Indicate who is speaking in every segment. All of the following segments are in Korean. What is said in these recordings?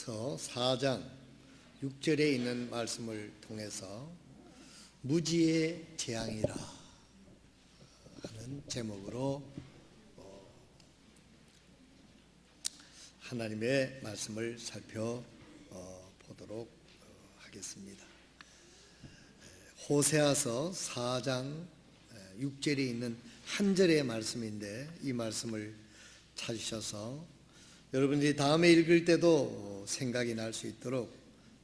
Speaker 1: 4장 6절에 있는 말씀을 통해서 무지의 재앙이라 하는 제목으로 하나님의 말씀을 살펴보도록 하겠습니다. 호세아서 4장 6절에 있는 한 절의 말씀인데, 이 말씀을 찾으셔서 여러분들이 다음에 읽을 때도 생각이 날 수 있도록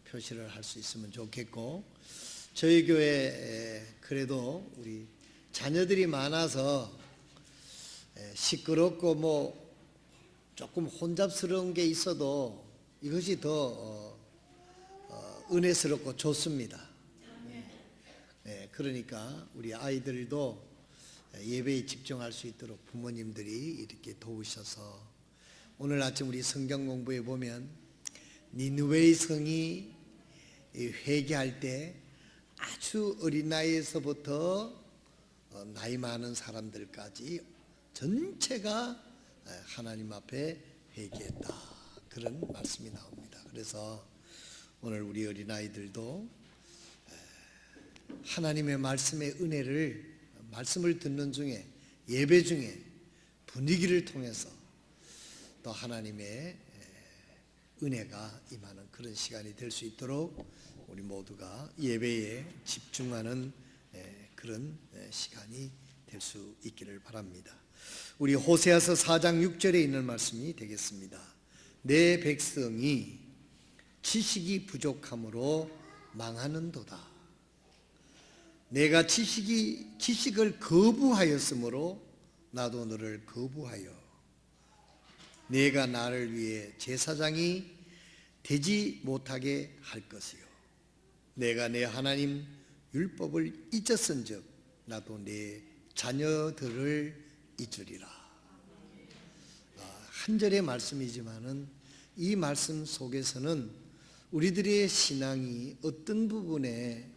Speaker 1: 표시를 할 수 있으면 좋겠고, 저희 교회 그래도 우리 자녀들이 많아서 시끄럽고 조금 혼잡스러운 게 있어도 이것이 더 은혜스럽고 좋습니다. 그러니까 우리 아이들도 예배에 집중할 수 있도록 부모님들이 이렇게 도우셔서, 오늘 아침 우리 성경 공부에 보면 니느웨의 성이 회개할 때 아주 어린 나이에서부터 나이 많은 사람들까지 전체가 하나님 앞에 회개했다, 그런 말씀이 나옵니다. 그래서 오늘 우리 어린아이들도 하나님의 말씀의 은혜를, 말씀을 듣는 중에, 예배 중에 분위기를 통해서 또 하나님의 은혜가 임하는 그런 시간이 될 수 있도록 우리 모두가 예배에 집중하는 그런 시간이 될 수 있기를 바랍니다. 우리 호세아서 4장 6절에 있는 말씀이 되겠습니다. 내 백성이 지식이 부족함으로 망하는도다. 내가 지식을 거부하였으므로 나도 너를 거부하여 내가 나를 위해 제사장이 되지 못하게 할 것이요, 내가 내 하나님 율법을 잊었은즉 나도 내 자녀들을 잊으리라. 한 절의 말씀이지만은 이 말씀 속에서는 우리들의 신앙이 어떤 부분에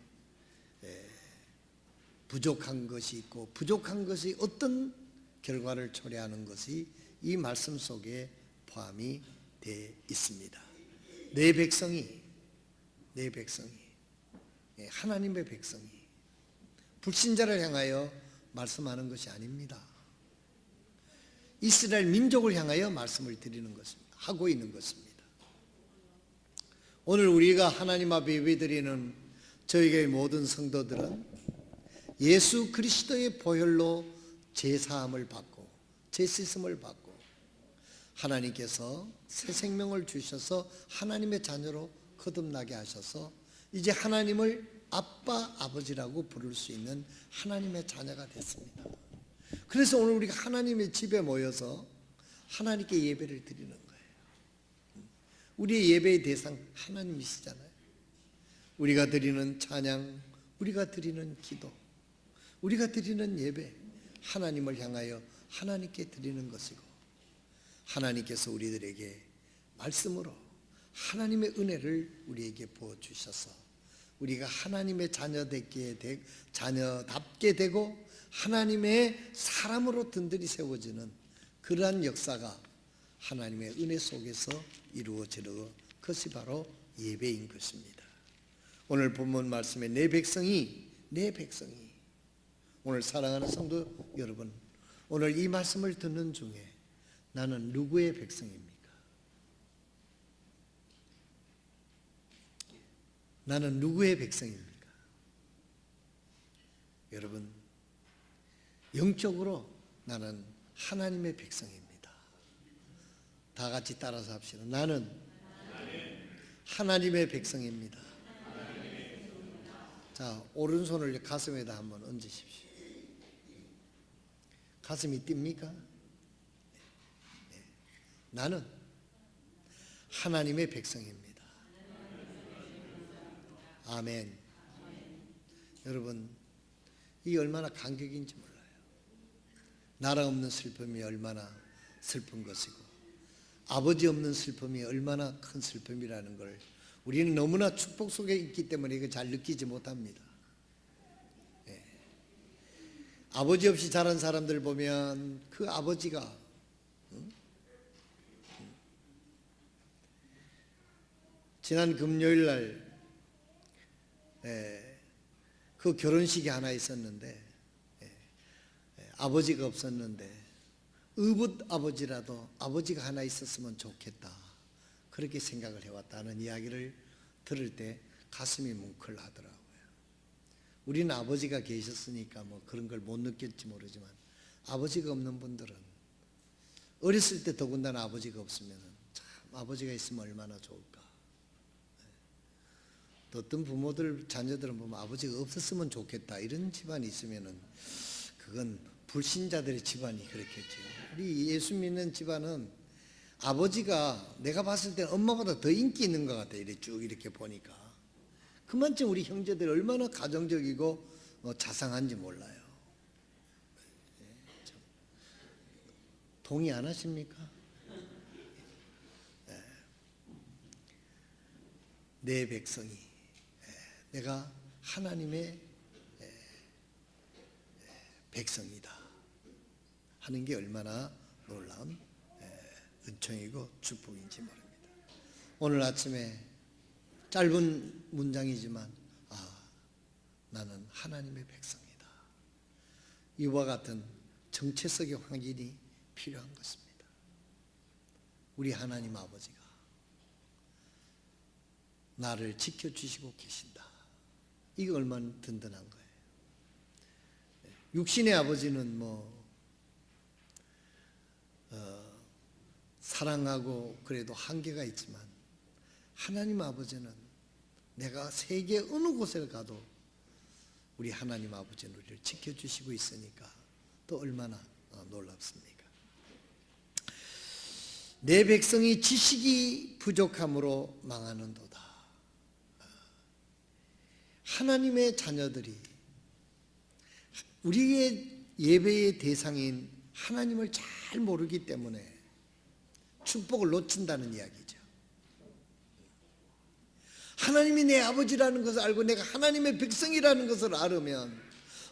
Speaker 1: 부족한 것이 있고, 부족한 것이 어떤 결과를 초래하는 것이 이 말씀 속에 포함이 되어 있습니다. 내 백성이 하나님의 백성이 불신자를 향하여 말씀하는 것이 아닙니다. 이스라엘 민족을 향하여 말씀을 드리는 것입니다. 하고 있는 것입니다. 오늘 우리가 하나님 앞에 예배드리는 저희의 모든 성도들은 예수 그리스도의 보혈로 제사함을 받고 제씻음을 받고 하나님께서 새 생명을 주셔서 하나님의 자녀로 거듭나게 하셔서 이제 하나님을 아빠, 아버지라고 부를 수 있는 하나님의 자녀가 됐습니다. 그래서 오늘 우리가 하나님의 집에 모여서 하나님께 예배를 드리는 거예요. 우리의 예배의 대상 하나님이시잖아요. 우리가 드리는 찬양, 우리가 드리는 기도, 우리가 드리는 예배, 하나님을 향하여 하나님께 드리는 것이고, 하나님께서 우리들에게 말씀으로 하나님의 은혜를 우리에게 부어주셔서 우리가 하나님의 자녀답게 되고 하나님의 사람으로 든든히 세워지는 그러한 역사가 하나님의 은혜 속에서 이루어지는 것이 바로 예배인 것입니다. 오늘 본문 말씀에 내 백성이 오늘 사랑하는 성도 여러분, 오늘 이 말씀을 듣는 중에 나는 누구의 백성입니까? 나는 누구의 백성입니까? 여러분, 영적으로 나는 하나님의 백성입니다. 다 같이 따라서 합시다. 나는 하나님의 백성입니다. 자, 오른손을 가슴에다 한번 얹으십시오. 가슴이 뜁니까? 네. 나는 하나님의 백성입니다. 아멘. 여러분, 이게 얼마나 감격인지 몰라요. 나라 없는 슬픔이 얼마나 슬픈 것이고, 아버지 없는 슬픔이 얼마나 큰 슬픔이라는 걸 우리는 너무나 축복 속에 있기 때문에 이거 잘 느끼지 못합니다. 아버지 없이 자란 사람들 보면 그 아버지가 지난 금요일 날 그 결혼식이 하나 있었는데 아버지가 없었는데 의붓 아버지라도 아버지가 하나 있었으면 좋겠다, 그렇게 생각을 해왔다는 이야기를 들을 때 가슴이 뭉클하더라고요. 우리는 아버지가 계셨으니까 뭐 그런 걸 못 느낄지 모르지만 아버지가 없는 분들은 어렸을 때 더군다나 아버지가 없으면 참 아버지가 있으면 얼마나 좋을까. 또 어떤 부모들 자녀들은 보면 아버지가 없었으면 좋겠다 이런 집안이 있으면은 그건 불신자들의 집안이 그렇겠죠. 우리 예수 믿는 집안은 아버지가 내가 봤을 때 엄마보다 더 인기 있는 것 같아요. 이렇게 쭉 이렇게 보니까 그만큼 우리 형제들이 얼마나 가정적이고 자상한지 몰라요. 동의 안 하십니까? 내 백성이, 내가 하나님의 백성이다 하는 게 얼마나 놀라운 은총이고 축복인지 모릅니다. 오늘 아침에 짧은 문장이지만 나는 하나님의 백성이다, 이와 같은 정체성의 확인이 필요한 것입니다. 우리 하나님 아버지가 나를 지켜주시고 계신다, 이거 얼마나 든든한 거예요. 육신의 아버지는 사랑하고 그래도 한계가 있지만 하나님 아버지는 내가 세계 어느 곳에 가도 우리 하나님 아버지는 우리를 지켜주시고 있으니까 또 얼마나 놀랍습니까? 내 백성이 지식이 부족함으로 망하는도다. 하나님의 자녀들이 우리의 예배의 대상인 하나님을 잘 모르기 때문에 축복을 놓친다는 이야기죠. 하나님이 내 아버지라는 것을 알고 내가 하나님의 백성이라는 것을 알으면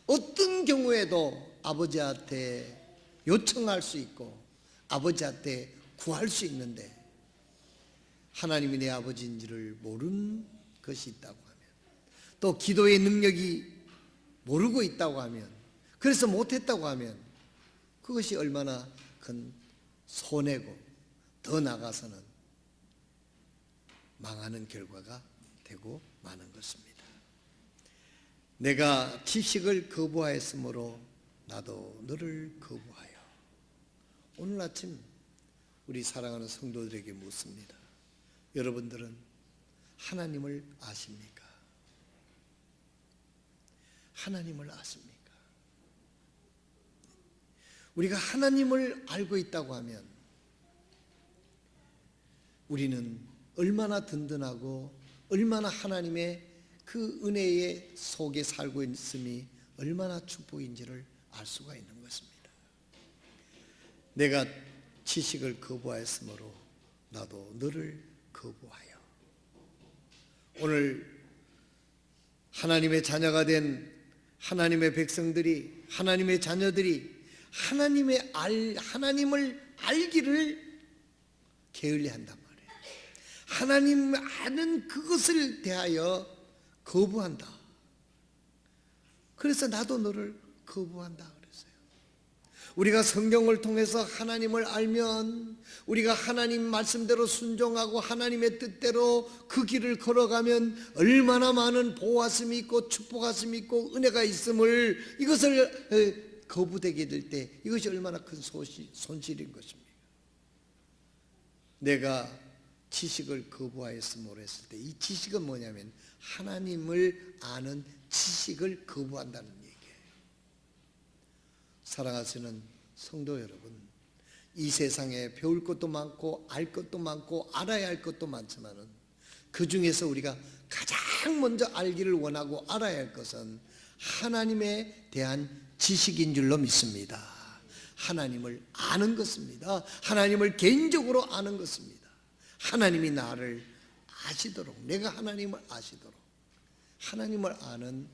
Speaker 1: 어떤 경우에도 아버지한테 요청할 수 있고 아버지한테 구할 수 있는데, 하나님이 내 아버지인지를 모르는 것이 있다고 하면, 또 기도의 능력이 모르고 있다고 하면, 그래서 못했다고 하면 그것이 얼마나 큰 손해고 더 나아가서는 망하는 결과가 되고 마는 것입니다. 내가 지식을 거부하였으므로 나도 너를 거부하여. 오늘 아침 우리 사랑하는 성도들에게 묻습니다. 여러분들은 하나님을 아십니까? 하나님을 아십니까? 우리가 하나님을 알고 있다고 하면 우리는 얼마나 든든하고 얼마나 하나님의 그 은혜의 속에 살고 있음이 얼마나 축복인지를 알 수가 있는 것입니다. 내가 지식을 거부하였으므로 나도 너를 거부하여. 오늘 하나님의 자녀가 된 하나님의 백성들이, 하나님의 자녀들이 하나님을 알기를 게을리 한단 말이에요. 하나님 아는 그것을 대하여 거부한다. 그래서 나도 너를 거부한다 그랬어요. 우리가 성경을 통해서 하나님을 알면, 우리가 하나님 말씀대로 순종하고 하나님의 뜻대로 그 길을 걸어가면 얼마나 많은 보호하심이 있고 축복하심이 있고 은혜가 있음을, 이것을 거부되게 될 때 이것이 얼마나 큰 손실인 것입니까? 내가 지식을 거부하였으므로 했을 때 이 지식은 뭐냐면 하나님을 아는 지식을 거부한다는 얘기예요. 사랑하시는 성도 여러분, 이 세상에 배울 것도 많고 알 것도 많고 알아야 할 것도 많지만은 그 중에서 우리가 가장 먼저 알기를 원하고 알아야 할 것은 하나님에 대한 지식인 줄로 믿습니다. 하나님을 아는 것입니다. 하나님을 개인적으로 아는 것입니다. 하나님이 나를 아시도록, 내가 하나님을 아시도록 하나님을 아는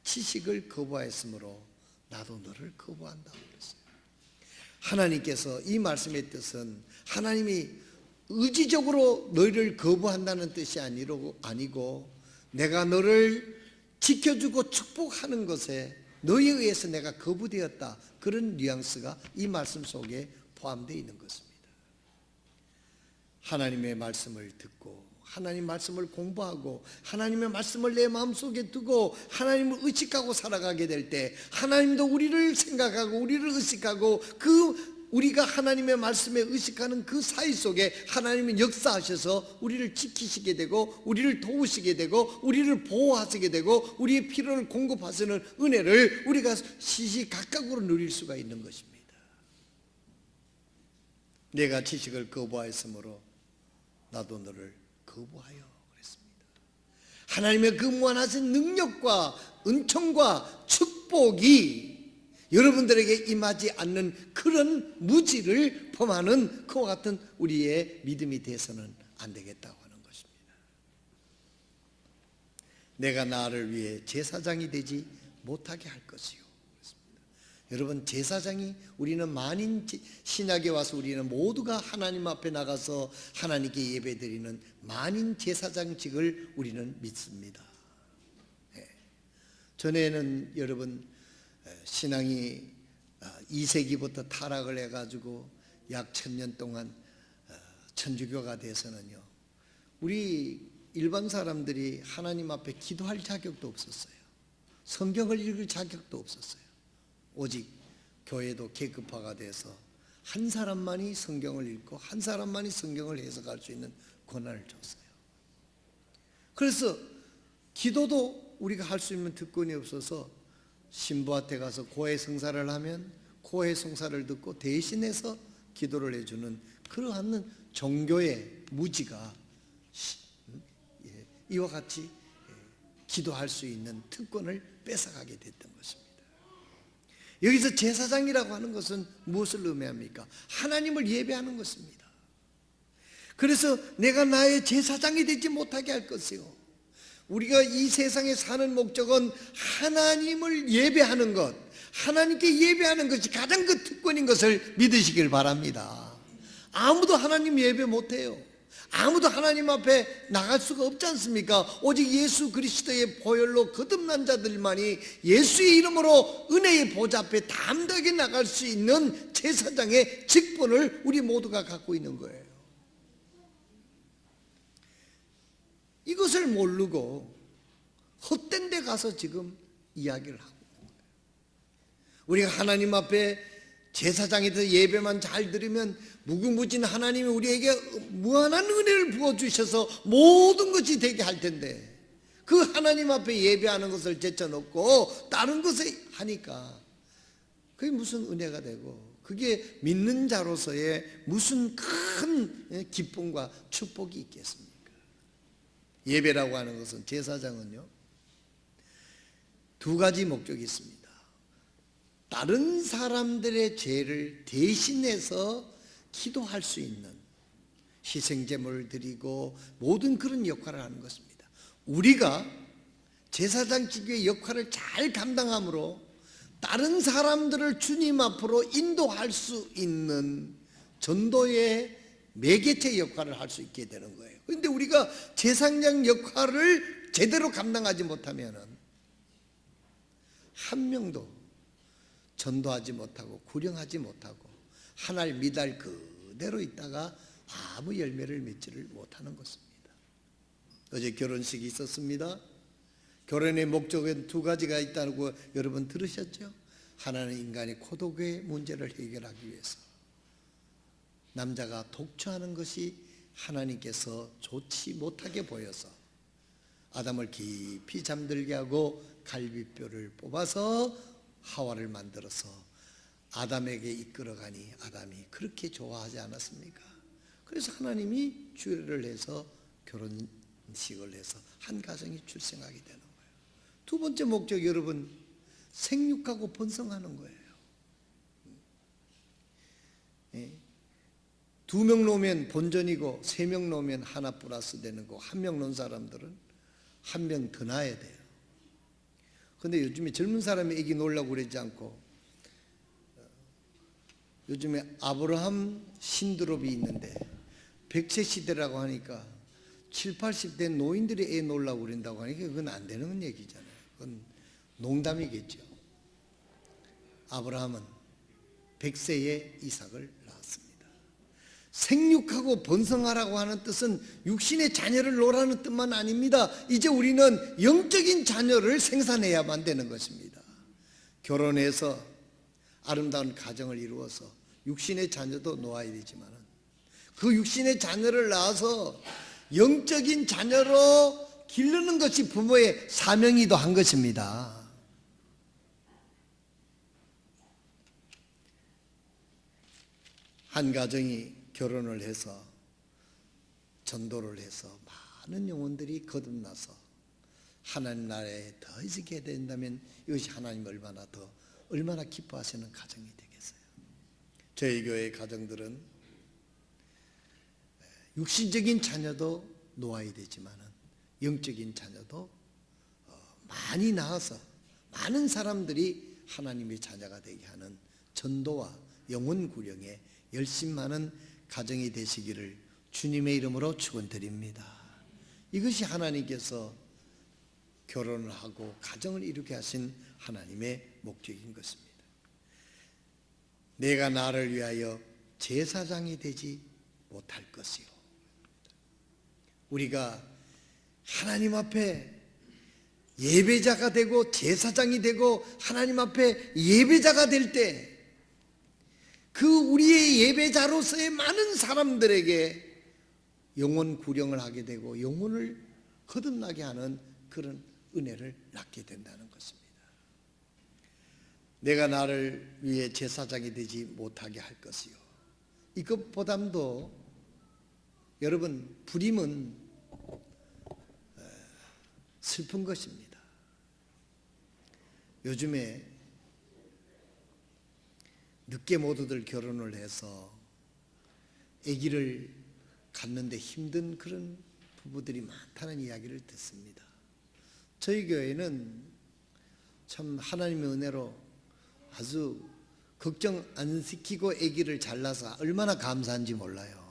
Speaker 1: 지식을 거부하였으므로 나도 너를 거부한다 그랬어요. 하나님께서 이 말씀의 뜻은 하나님이 의지적으로 너희를 거부한다는 뜻이 아니고 내가 너를 지켜주고 축복하는 것에 너희에 의해서 내가 거부되었다. 그런 뉘앙스가 이 말씀 속에 포함되어 있는 것입니다. 하나님의 말씀을 듣고 하나님 말씀을 공부하고 하나님의 말씀을 내 마음속에 두고 하나님을 의식하고 살아가게 될 때 하나님도 우리를 생각하고 우리를 의식하고 우리가 하나님의 말씀에 의식하는 그 사이 속에 하나님은 역사하셔서 우리를 지키시게 되고 우리를 도우시게 되고 우리를 보호하시게 되고 우리의 필요를 공급하시는 은혜를 우리가 시시각각으로 누릴 수가 있는 것입니다. 내가 지식을 거부하였으므로 나도 너를 거부하여 그랬습니다. 하나님의 그 무한하신 능력과 은총과 축복이 여러분들에게 임하지 않는 그런 무지를 범하는 그와 같은 우리의 믿음이 돼서는 안 되겠다고 하는 것입니다. 내가 나를 위해 제사장이 되지 못하게 할 것이요. 여러분, 제사장이 우리는 만인 신약에 와서 우리는 모두가 하나님 앞에 나가서 하나님께 예배드리는 만인 제사장직을 우리는 믿습니다. 전에는 여러분 신앙이 2세기부터 타락을 해가지고 약 1000년 동안 천주교가 돼서는요, 우리 일반 사람들이 하나님 앞에 기도할 자격도 없었어요. 성경을 읽을 자격도 없었어요. 오직 교회도 계급화가 돼서 한 사람만이 성경을 읽고 한 사람만이 성경을 해석할 수 있는 권한을 줬어요. 그래서 기도도 우리가 할 수 있는 특권이 없어서 신부한테 가서 고해 성사를 하면 고해 성사를 듣고 대신해서 기도를 해주는 그러한 종교의 무지가 이와 같이 기도할 수 있는 특권을 뺏어가게 됐던 것입니다. 여기서 제사장이라고 하는 것은 무엇을 의미합니까? 하나님을 예배하는 것입니다. 그래서 내가 나의 제사장이 되지 못하게 할 것이요, 우리가 이 세상에 사는 목적은 하나님을 예배하는 것, 하나님께 예배하는 것이 가장 그 특권인 것을 믿으시길 바랍니다. 아무도 하나님 예배 못해요. 아무도 하나님 앞에 나갈 수가 없지 않습니까? 오직 예수 그리스도의 보혈로 거듭난 자들만이 예수의 이름으로 은혜의 보좌 앞에 담대하게 나갈 수 있는 제사장의 직분을 우리 모두가 갖고 있는 거예요. 이것을 모르고 헛된 데 가서 지금 이야기를 하고 있는 거예요. 우리가 하나님 앞에 제사장이 돼서 예배만 잘 드리면 무궁무진 하나님이 우리에게 무한한 은혜를 부어주셔서 모든 것이 되게 할 텐데, 그 하나님 앞에 예배하는 것을 제쳐놓고 다른 것을 하니까 그게 무슨 은혜가 되고 그게 믿는 자로서의 무슨 큰 기쁨과 축복이 있겠습니까? 예배라고 하는 것은, 제사장은요, 두 가지 목적이 있습니다. 다른 사람들의 죄를 대신해서 기도할 수 있는, 희생제물을 드리고 모든 그런 역할을 하는 것입니다. 우리가 제사장직의 역할을 잘 감당함으로 다른 사람들을 주님 앞으로 인도할 수 있는 전도의 매개체 역할을 할 수 있게 되는 거예요. 그런데 우리가 제사장 역할을 제대로 감당하지 못하면 한 명도 전도하지 못하고 구령하지 못하고 한 알 미달 그대로 있다가 아무 열매를 맺지를 못하는 것입니다. 어제 결혼식이 있었습니다. 결혼의 목적은 두 가지가 있다고 여러분 들으셨죠? 하나는 인간의 고독의 문제를 해결하기 위해서, 남자가 독초하는 것이 하나님께서 좋지 못하게 보여서 아담을 깊이 잠들게 하고 갈비뼈를 뽑아서 하와를 만들어서 아담에게 이끌어가니 아담이 그렇게 좋아하지 않았습니까? 그래서 하나님이 주례를 해서 결혼식을 해서 한 가정이 출생하게 되는 거예요. 두 번째 목적, 여러분, 생육하고 번성하는 거예요. 2명 놓으면 본전이고 3명 놓으면 하나 플러스 되는 거, 1명 놓은 사람들은 1명 더 낳아야 돼요. 근데 요즘에 젊은 사람이 애기 놓으려고 그러지 않고 요즘에 아브라함 신드롬이 있는데 100세 시대라고 하니까 7, 80대 노인들이 애 놓으려고 그런다고 하니까 그건 안 되는 얘기잖아요. 그건 농담이겠죠. 아브라함은 100세에 이삭을 낳았습니다. 생육하고 번성하라고 하는 뜻은 육신의 자녀를 놓으라는 뜻만 아닙니다. 이제 우리는 영적인 자녀를 생산해야만 되는 것입니다. 결혼해서 아름다운 가정을 이루어서 육신의 자녀도 놓아야 되지만 그 육신의 자녀를 낳아서 영적인 자녀로 기르는 것이 부모의 사명이기도 한 것입니다. 한 가정이 결혼을 해서 전도를 해서 많은 영혼들이 거듭나서 하나님 나라에 더 있게 된다면 이것이 하나님 얼마나 기뻐하시는 가정이 되겠어요. 저희 교회 가정들은 육신적인 자녀도 놓아야 되지만 영적인 자녀도 많이 낳아서 많은 사람들이 하나님의 자녀가 되게 하는 전도와 영혼 구령에 열심 많은 가정이 되시기를 주님의 이름으로 축원드립니다. 이것이 하나님께서 결혼을 하고 가정을 이루게 하신 하나님의 목적인 것입니다. 내가 나를 위하여 제사장이 되지 못할 것이요. 우리가 하나님 앞에 예배자가 되고 제사장이 되고 하나님 앞에 예배자가 될 때 그 우리의 예배자로서의 많은 사람들에게 영혼 구령을 하게 되고 영혼을 거듭나게 하는 그런 은혜를 낳게 된다는 것입니다. 내가 나를 위해 제사장이 되지 못하게 할 것이요. 이것보다도 여러분 불임은 슬픈 것입니다. 요즘에 늦게 모두들 결혼을 해서 아기를 갖는데 힘든 그런 부부들이 많다는 이야기를 듣습니다. 저희 교회는 참 하나님의 은혜로 아주 걱정 안 시키고 아기를 잘 낳아서 얼마나 감사한지 몰라요.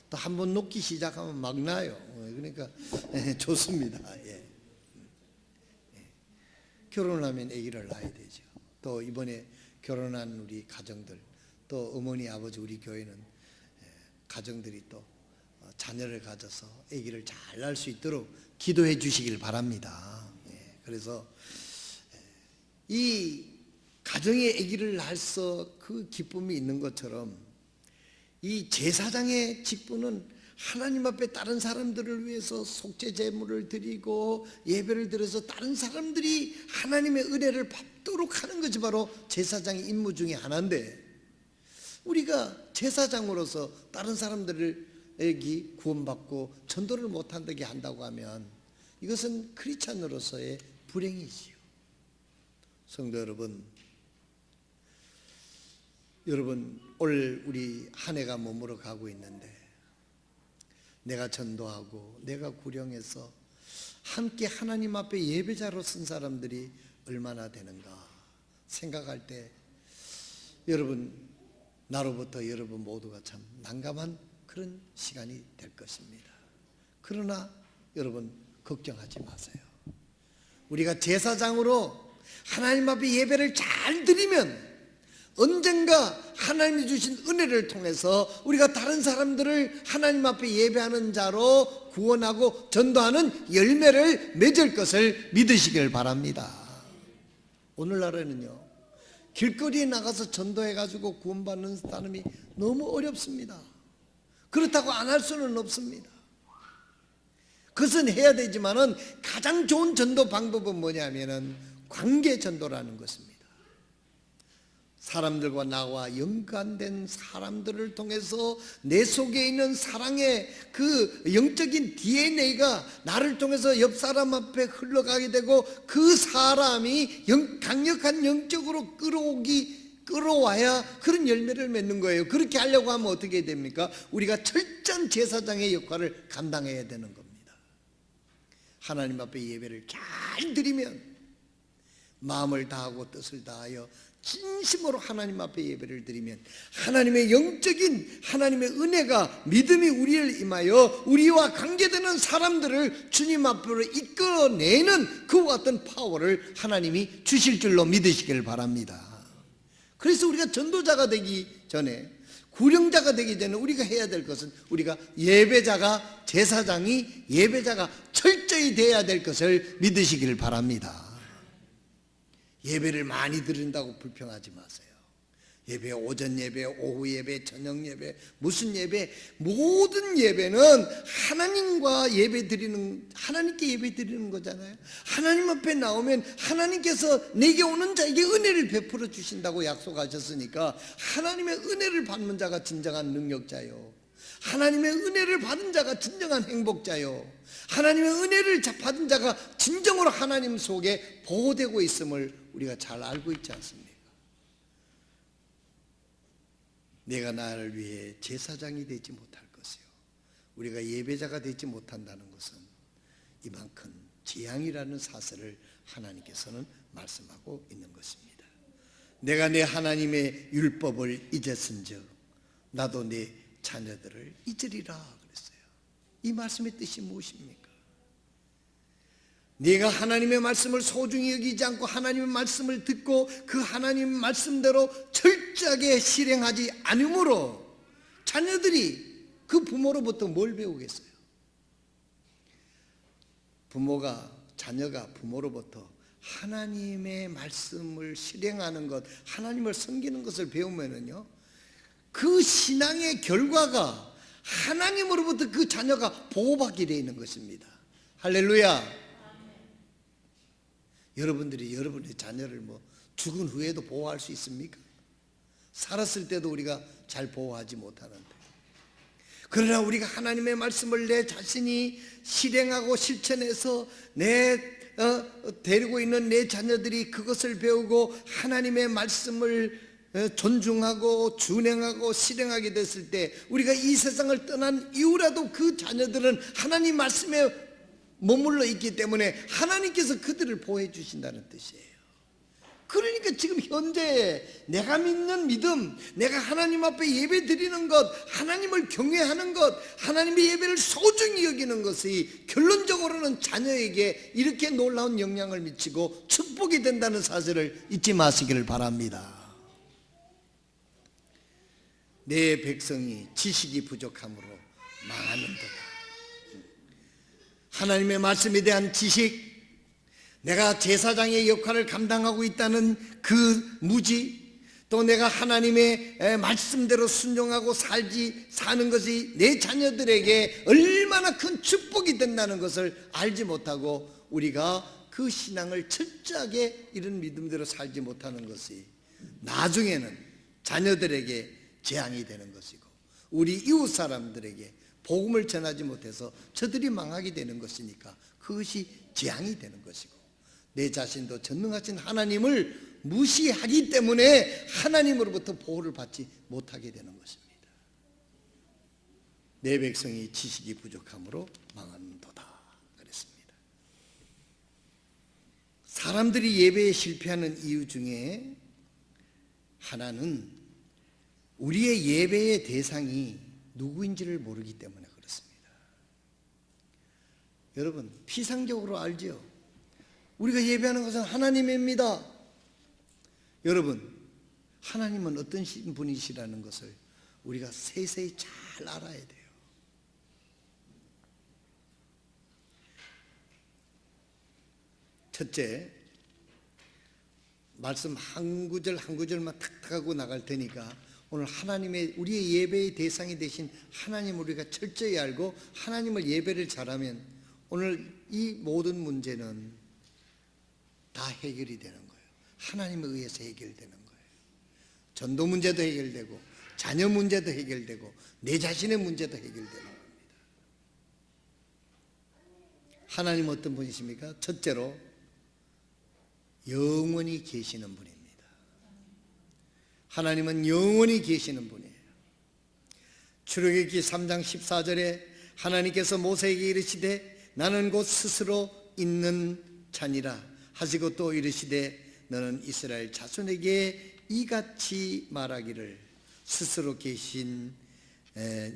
Speaker 1: 또 한 번 놓기 시작하면 막 나요. 그러니까 좋습니다. 결혼을 하면 아기를 낳아야 되죠. 또 이번에 결혼한 우리 가정들, 또 어머니 아버지 우리 교회는 가정들이 또 자녀를 가져서 아기를 잘 낳을 수 있도록 기도해 주시길 바랍니다. 그래서 이 가정의 아기를 낳아서 그 기쁨이 있는 것처럼 이 제사장의 직분은 하나님 앞에 다른 사람들을 위해서 속죄 제물을 드리고 예배를 드려서 다른 사람들이 하나님의 은혜를 받도록 하는 것이 바로 제사장의 임무 중에 하나인데, 우리가 제사장으로서 다른 사람들에게 구원받고 전도를 못한다게 한다고 하면 이것은 크리스찬으로서의 불행이지요. 성도 여러분, 올 우리 한 해가 머물러 가고 있는데 내가 전도하고 내가 구령해서 함께 하나님 앞에 예배자로 쓴 사람들이 얼마나 되는가 생각할 때 여러분, 나로부터 여러분 모두가 참 난감한 그런 시간이 될 것입니다. 그러나 여러분 걱정하지 마세요. 우리가 제사장으로 하나님 앞에 예배를 잘 드리면 언젠가 하나님이 주신 은혜를 통해서 우리가 다른 사람들을 하나님 앞에 예배하는 자로 구원하고 전도하는 열매를 맺을 것을 믿으시길 바랍니다. 오늘날에는요, 길거리에 나가서 전도해가지고 구원받는 사람이 너무 어렵습니다. 그렇다고 안 할 수는 없습니다. 그것은 해야 되지만은 가장 좋은 전도 방법은 뭐냐면은 관계 전도라는 것입니다. 사람들과 나와 연관된 사람들을 통해서 내 속에 있는 사랑의 그 영적인 DNA가 나를 통해서 옆 사람 앞에 흘러가게 되고 그 사람이 강력한 영적으로 끌어와야 그런 열매를 맺는 거예요. 그렇게 하려고 하면 어떻게 됩니까? 우리가 철저한 제사장의 역할을 감당해야 되는 겁니다. 하나님 앞에 예배를 잘 드리면 마음을 다하고 뜻을 다하여 진심으로 하나님 앞에 예배를 드리면 하나님의 영적인 하나님의 은혜가 믿음이 우리를 임하여 우리와 관계되는 사람들을 주님 앞으로 이끌어내는 그와 같은 파워를 하나님이 주실 줄로 믿으시길 바랍니다. 그래서 우리가 전도자가 되기 전에, 구령자가 되기 전에 우리가 해야 될 것은, 우리가 예배자가, 제사장이 예배자가 철저히 되어야 될 것을 믿으시길 바랍니다. 예배를 많이 드린다고 불평하지 마세요. 예배, 오전 예배, 오후 예배, 저녁 예배, 무슨 예배, 모든 예배는 하나님께 예배 드리는 거잖아요. 하나님 앞에 나오면 하나님께서 내게 오는 자에게 은혜를 베풀어 주신다고 약속하셨으니까 하나님의 은혜를 받는 자가 진정한 능력자요, 하나님의 은혜를 받은 자가 진정한 행복자요, 하나님의 은혜를 받은 자가 진정으로 하나님 속에 보호되고 있음을 우리가 잘 알고 있지 않습니까? 내가 나를 위해 제사장이 되지 못할 것이요, 우리가 예배자가 되지 못한다는 것은 이만큼 재앙이라는 사실을 하나님께서는 말씀하고 있는 것입니다. 내가 내 하나님의 율법을 잊었은즉 나도 내 자녀들을 잊으리라 그랬어요. 이 말씀의 뜻이 무엇입니까? 네가 하나님의 말씀을 소중히 여기지 않고 하나님의 말씀을 듣고 그 하나님 말씀대로 철저하게 실행하지 않으므로 자녀들이 그 부모로부터 뭘 배우겠어요? 자녀가 부모로부터 하나님의 말씀을 실행하는 것, 하나님을 섬기는 것을 배우면은요, 그 신앙의 결과가 하나님으로부터 그 자녀가 보호받게 되어 있는 것입니다. 할렐루야. 여러분들이 여러분의 자녀를 죽은 후에도 보호할 수 있습니까? 살았을 때도 우리가 잘 보호하지 못하는데, 그러나 우리가 하나님의 말씀을 내 자신이 실행하고 실천해서 데리고 있는 내 자녀들이 그것을 배우고 하나님의 말씀을 존중하고 준행하고 실행하게 됐을 때, 우리가 이 세상을 떠난 이후라도 그 자녀들은 하나님 말씀에 머물러 있기 때문에 하나님께서 그들을 보호해 주신다는 뜻이에요. 그러니까 지금 현재 내가 믿는 믿음, 내가 하나님 앞에 예배 드리는 것, 하나님을 경외하는 것, 하나님의 예배를 소중히 여기는 것이 결론적으로는 자녀에게 이렇게 놀라운 영향을 미치고 축복이 된다는 사실을 잊지 마시기를 바랍니다. 내 백성이 지식이 부족함으로 망하는도다. 하나님의 말씀에 대한 지식, 내가 제사장의 역할을 감당하고 있다는 그 무지, 또 내가 하나님의 말씀대로 순종하고 사는 것이 내 자녀들에게 얼마나 큰 축복이 된다는 것을 알지 못하고 우리가 그 신앙을 철저하게 이런 믿음대로 살지 못하는 것이 나중에는 자녀들에게 재앙이 되는 것이고, 우리 이웃 사람들에게 복음을 전하지 못해서 저들이 망하게 되는 것이니까 그것이 재앙이 되는 것이고, 내 자신도 전능하신 하나님을 무시하기 때문에 하나님으로부터 보호를 받지 못하게 되는 것입니다. 내 백성이 지식이 부족함으로 망한도다 그랬습니다. 사람들이 예배에 실패하는 이유 중에 하나는 우리의 예배의 대상이 누구인지를 모르기 때문에 그렇습니다. 여러분, 피상적으로 알죠? 우리가 예배하는 것은 하나님입니다. 여러분, 하나님은 어떤 분이시라는 것을 우리가 세세히 잘 알아야 돼요. 첫째, 말씀 한 구절 한 구절만 탁탁 하고 나갈 테니까 오늘 우리의 예배의 대상이 되신 하나님을 우리가 철저히 알고 하나님을 예배를 잘하면 오늘 이 모든 문제는 다 해결이 되는 거예요. 하나님에 의해서 해결되는 거예요. 전도 문제도 해결되고 자녀 문제도 해결되고 내 자신의 문제도 해결되는 겁니다. 하나님은 어떤 분이십니까? 첫째로 영원히 계시는 분입니다. 하나님은 영원히 계시는 분이에요. 출애굽기 3장 14절에 하나님께서 모세에게 이르시되 나는 곧 스스로 있는 자니라 하시고 또 이르시되 너는 이스라엘 자손에게 이같이 말하기를 스스로 계신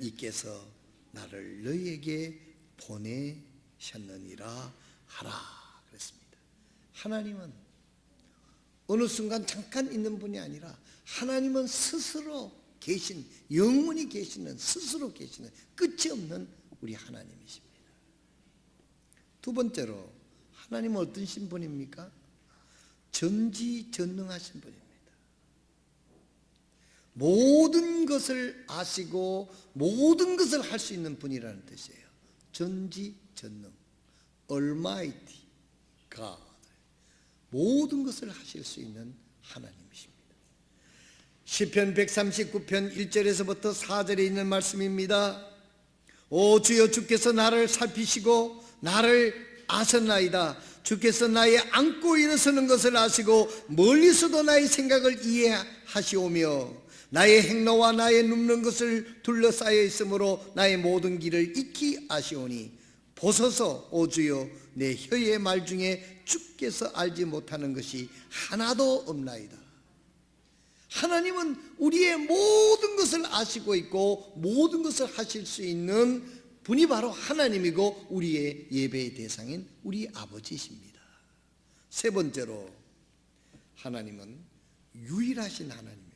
Speaker 1: 이께서 나를 너희에게 보내셨느니라 하라 그랬습니다. 하나님은 어느 순간 잠깐 있는 분이 아니라 하나님은 스스로 계신, 영원히 계시는, 스스로 계시는 끝이 없는 우리 하나님이십니다. 두 번째로 하나님은 어떤 분입니까? 전지전능하신 분입니다. 모든 것을 아시고 모든 것을 할 수 있는 분이라는 뜻이에요. 전지전능, Almighty God, 모든 것을 하실 수 있는 하나님이십니다. 시편 139편 1절에서부터 4절에 있는 말씀입니다. 오 주여, 주께서 나를 살피시고 나를 아셨나이다. 주께서 나의 앉고 일어서는 것을 아시고 멀리서도 나의 생각을 이해하시오며 나의 행로와 나의 눕는 것을 둘러싸여 있으므로 나의 모든 길을 익히 아시오니 보소서 오 주여, 내 혀의 말 중에 주께서 알지 못하는 것이 하나도 없나이다. 하나님은 우리의 모든 것을 아시고 있고 모든 것을 하실 수 있는 분이 바로 하나님이고 우리의 예배의 대상인 우리 아버지이십니다. 세 번째로 하나님은 유일하신 하나님입니다.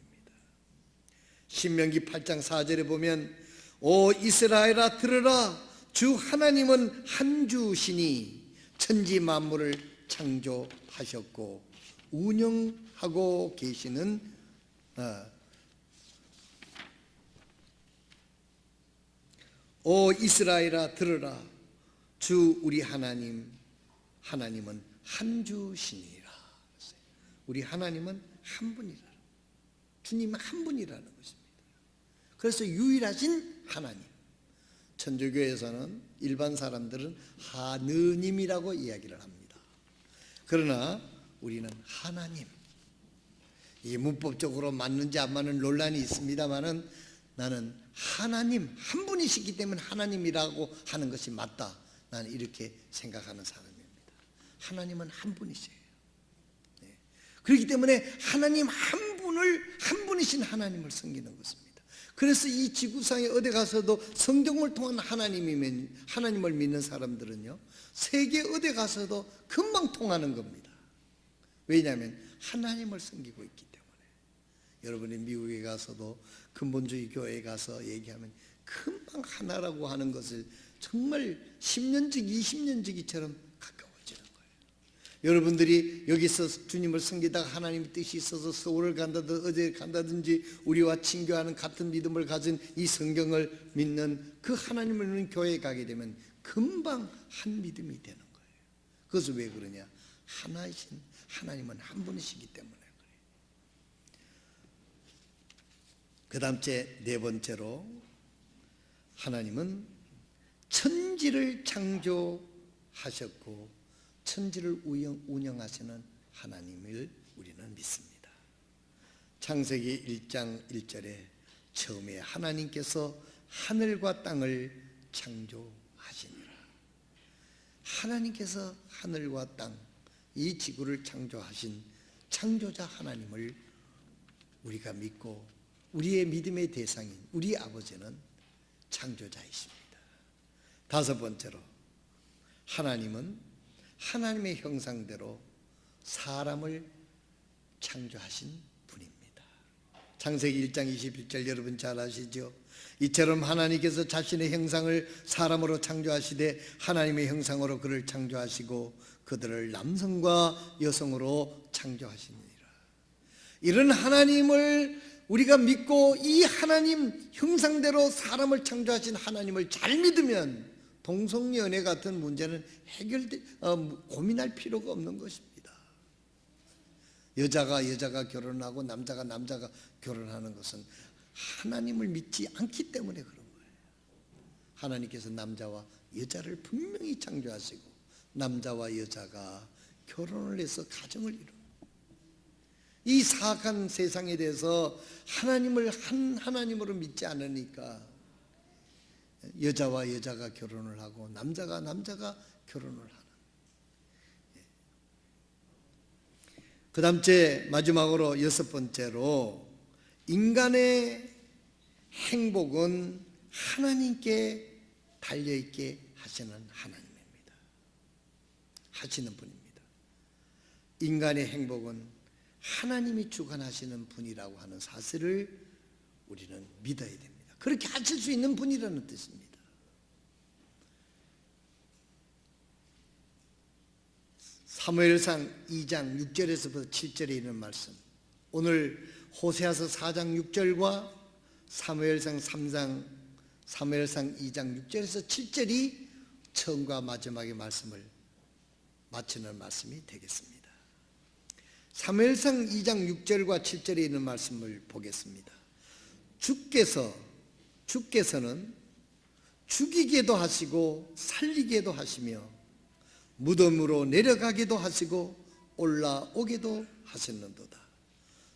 Speaker 1: 신명기 8장 4절에 보면 오 이스라엘아 들으라, 주 하나님은 한 주시니 천지 만물을 창조하셨고 운영하고 계시는 오 이스라엘아 들으라, 주 우리 하나님은 한 주시니라. 우리 하나님은 한 분이라, 주님은 한 분이라는 것입니다. 그래서 유일하신 하나님. 천주교에서는 일반 사람들은 하느님이라고 이야기를 합니다. 그러나 우리는 하나님, 이 문법적으로 맞는지 안 맞는 논란이 있습니다만은 나는 하나님 한 분이시기 때문에 하나님이라고 하는 것이 맞다, 나는 이렇게 생각하는 사람입니다. 하나님은 한 분이세요. 그렇기 때문에 하나님 한 분이신 하나님을 섬기는 것입니다. 그래서 이 지구상에 어디 가서도 성경을 통한 하나님을 믿는 사람들은요, 세계 어디 가서도 금방 통하는 겁니다. 왜냐하면 하나님을 섬기고 있기 때문에. 여러분이 미국에 가서도 근본주의 교회에 가서 얘기하면 금방 하나라고 하는 것을 정말 10년지기 20년지기처럼 가까워지는 거예요. 여러분들이 여기서 주님을 섬기다가 하나님의 뜻이 있어서 서울을 간다든지 어디에 간다든지 우리와 친교하는 같은 믿음을 가진 이 성경을 믿는 그 하나님을 믿는 교회에 가게 되면 금방 한 믿음이 되는 거예요. 그것은 왜 그러냐? 하나이신 하나님은 한 분이시기 때문에 그래요. 그 다음 네 번째로 하나님은 천지를 창조하셨고 천지를 운영하시는 하나님을 우리는 믿습니다. 창세기 1장 1절에 처음에 하나님께서 하늘과 땅을 창조하시니라. 하나님께서 하늘과 땅, 이 지구를 창조하신 창조자 하나님을 우리가 믿고 우리의 믿음의 대상인 우리 아버지는 창조자이십니다. 다섯 번째로 하나님은 하나님의 형상대로 사람을 창조하신 분입니다. 창세기 1장 21절 여러분 잘 아시죠? 이처럼 하나님께서 자신의 형상을 사람으로 창조하시되 하나님의 형상으로 그를 창조하시고 그들을 남성과 여성으로 창조하시니라. 이런 하나님을 우리가 믿고 이 하나님 형상대로 사람을 창조하신 하나님을 잘 믿으면 동성연애 같은 문제는 고민할 필요가 없는 것입니다. 여자가 결혼하고 남자가 결혼하는 것은 하나님을 믿지 않기 때문에 그런 거예요. 하나님께서 남자와 여자를 분명히 창조하시고 남자와 여자가 결혼을 해서 가정을 이루는, 이 사악한 세상에 대해서 하나님을 한 하나님으로 믿지 않으니까 여자와 여자가 결혼을 하고 남자가 결혼을 하는. 그다음 마지막으로 여섯 번째로 인간의 행복은 하나님께 달려있게 하시는 하나님입니다. 하시는 분입니다. 인간의 행복은 하나님이 주관하시는 분이라고 하는 사실을 우리는 믿어야 됩니다. 그렇게 하실 수 있는 분이라는 뜻입니다. 사무엘상 2장 6절에서부터 7절에 있는 말씀, 오늘 호세아서 4장 6절과 사무엘상 2장 6절에서 7절이 처음과 마지막의 말씀을 마치는 말씀이 되겠습니다. 사무엘상 2장 6절과 7절에 있는 말씀을 보겠습니다. 주께서는 죽이게도 하시고 살리게도 하시며 무덤으로 내려가게도 하시고 올라오게도 하셨는도다.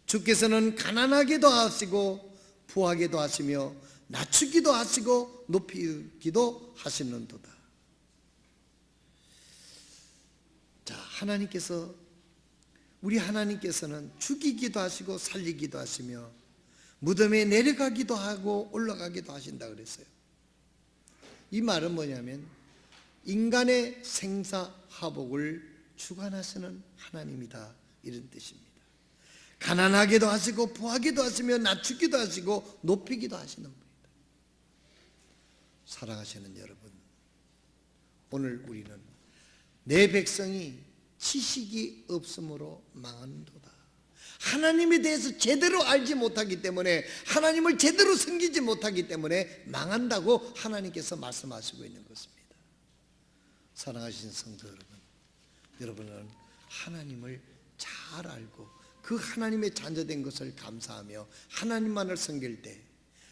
Speaker 1: 주께서는 가난하게도 하시고 부하게도 하시며 낮추기도 하시고 높이기도 하시는도다. 자, 우리 하나님께서는 죽이기도 하시고 살리기도 하시며 무덤에 내려가기도 하고 올라가기도 하신다 그랬어요. 이 말은 뭐냐면 인간의 생사화복을 주관하시는 하나님이다, 이런 뜻입니다. 가난하게도 하시고 부하게도 하시며 낮추기도 하시고 높이기도 하시는 분이다. 사랑하시는 여러분, 오늘 우리는 내 백성이 지식이 없으므로 망하는도다. 하나님에 대해서 제대로 알지 못하기 때문에, 하나님을 제대로 섬기지 못하기 때문에 망한다고 하나님께서 말씀하시고 있는 것입니다. 사랑하신 성도 여러분은 하나님을 잘 알고 그 하나님의 자녀된 것을 감사하며 하나님만을 섬길 때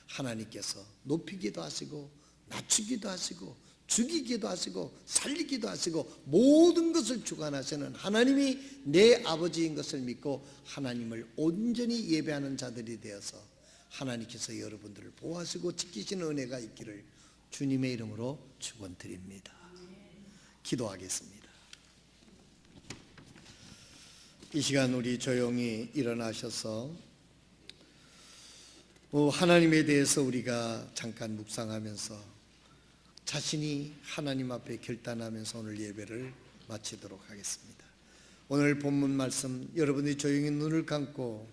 Speaker 1: 하나님께서 높이기도 하시고 낮추기도 하시고 죽이기도 하시고 살리기도 하시고 모든 것을 주관하시는 하나님이 내 아버지인 것을 믿고 하나님을 온전히 예배하는 자들이 되어서 하나님께서 여러분들을 보호하시고 지키시는 은혜가 있기를 주님의 이름으로 축원드립니다. 기도하겠습니다. 이 시간 우리 조용히 일어나셔서 하나님에 대해서 우리가 잠깐 묵상하면서 자신이 하나님 앞에 결단하면서 오늘 예배를 마치도록 하겠습니다. 오늘 본문 말씀 여러분이 조용히 눈을 감고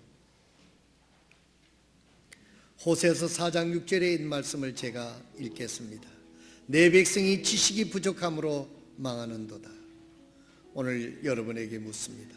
Speaker 1: 호세아서 4장 6절에 있는 말씀을 제가 읽겠습니다. 내 백성이 지식이 부족함으로 망하는도다. 오늘 여러분에게 묻습니다.